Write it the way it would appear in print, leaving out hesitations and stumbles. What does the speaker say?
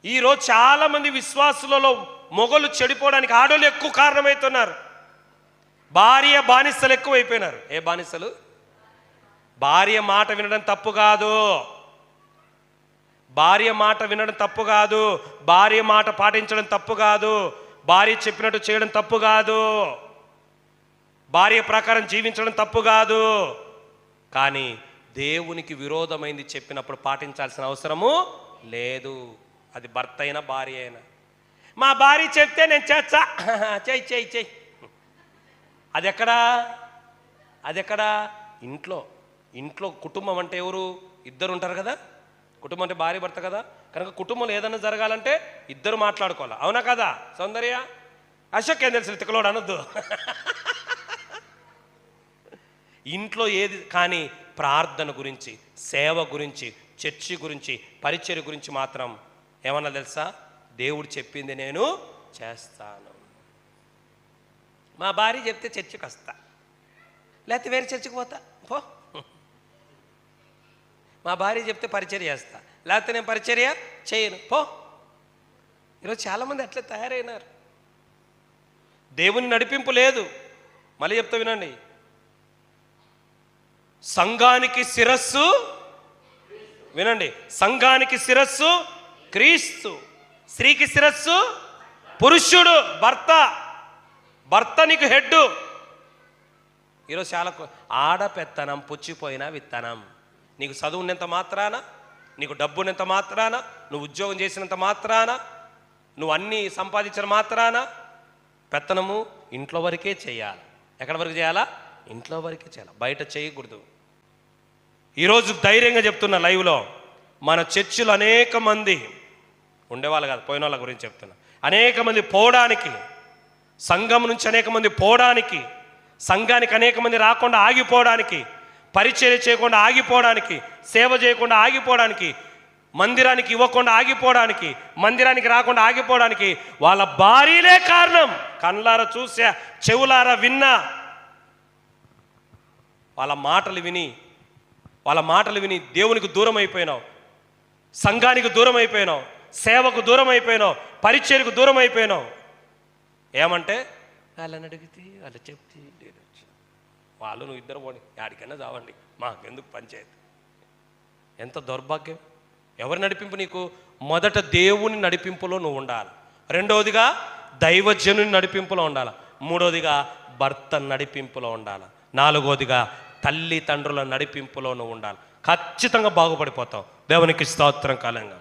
ఈరోజు చాలామంది విశ్వాసులలో మొగలు చెడిపోవడానికి ఆడోళ్ళు ఎక్కువ కారణమవుతున్నారు. భార్య బానిసలు ఎక్కువైపోయినారు. ఏ బానిసలు? భార్య మాట వినడం తప్పు కాదు, భార్య మాట వినడం తప్పు కాదు, భార్య మాట పాటించడం తప్పు కాదు, భార్య చెప్పినట్టు చేయడం తప్పు కాదు, భార్య ప్రకారం జీవించడం తప్పు కాదు. కానీ దేవునికి విరోధమైంది చెప్పినప్పుడు పాటించాల్సిన అవసరము లేదు. అది భర్త అయినా భార్య అయినా. మా భార్య చెప్తే నేను చేస్తా, చెయ్యి చెయ్యి చెయ్యి. అది ఎక్కడా? ఇంట్లో కుటుంబం అంటే ఎవరు? ఇద్దరు ఉంటారు కదా. కుటుంబం అంటే భార్య భర్త కదా. కనుక కుటుంబంలో ఏదైనా జరగాలంటే ఇద్దరు మాట్లాడుకోవాలి. అవునా కదా సౌందర్య? అశోక్ ఏం తెలుసు తిక్కలోడు అనొద్దు. ఇంట్లో ఏది కానీ ప్రార్థన గురించి, సేవ గురించి, చర్చి గురించి, పరిచర్య గురించి మాత్రం ఏమన్నా తెలుసా? దేవుడు చెప్పింది నేను చేస్తాను. మా భార్య చెప్తే చర్చికి వస్తా, లేకపోతే వేరే చర్చికి పోతా పో. మా భార్య చెప్తే పరిచర్య చేస్తా, లేకపోతే నేను పరిచర్య చేయను పో. ఈరోజు చాలామంది అట్లే తయారైనారు. దేవుని నడిపింపు లేదు. మళ్ళీ చెప్తా వినండి, సంఘానికి శిరస్సు, వినండి, సంఘానికి శిరస్సు క్రీస్తు, స్త్రీకి శిరస్సు పురుషుడు, భర్త నీకు హెడ్. ఈరోజు చాలా ఆడపెత్తనం పుచ్చిపోయిన విత్తనం. నీకు చదువు ఉన్నంత మాత్రాన, నీకు డబ్బు ఉన్నంత మాత్రాన, నువ్వు ఉద్యోగం చేసినంత మాత్రాన, నువ్వు అన్నీ సంపాదించిన మాత్రాన పెత్తనము ఇంట్లో వరకే చేయాలి. ఎక్కడి వరకు చేయాలా? ఇంట్లో వరకే చేయాలి, బయట చేయకూడదు. ఈరోజు ధైర్యంగా చెప్తున్నా లైవ్లో, మన చర్చిలో అనేక మంది ఉండేవాళ్ళు కాదు, పోయిన వాళ్ళ గురించి చెప్తున్నా. అనేక మంది పోవడానికి, సంఘం నుంచి అనేక మంది పోవడానికి, సంఘానికి అనేక మంది రాకుండా ఆగిపోవడానికి, పరిచర్య చేయకుండా ఆగిపోవడానికి, సేవ చేయకుండా ఆగిపోవడానికి, మందిరానికి ఇవ్వకుండా ఆగిపోవడానికి, మందిరానికి రాకుండా ఆగిపోవడానికి వాళ్ళ భార్యలే కారణం. కళ్ళారా చూసా, చెవులారా విన్నా, వాళ్ళ మాటలు విని దేవునికి దూరం అయిపోయినావు, సంఘానికి దూరం అయిపోయినావు, సేవకు దూరం అయిపోయినావు, పరిచర్యకు దూరం అయిపోయినావు. ఏమంటే వాళ్ళని అడిగితే వాళ్ళు చెప్తే వాళ్ళు నువ్వు ఇద్దరు పోండి, యాడికైనా చావండి, మాకెందుకు పంచాయతీ. ఎంత దౌర్భాగ్యం. ఎవరి నడిపింపు నీకు? మొదట దేవుని నడిపింపులో నువ్వు ఉండాలి, రెండవదిగా దైవజనుని నడిపింపులో ఉండాలి, మూడవదిగా భర్త నడిపింపులో ఉండాలి, నాలుగవదిగా తల్లిదండ్రుల నడిపింపులో నువ్వు ఉండాలి. ఖచ్చితంగా బాగుపడిపోతావు. దేవునికి స్తోత్రం కాలంగా.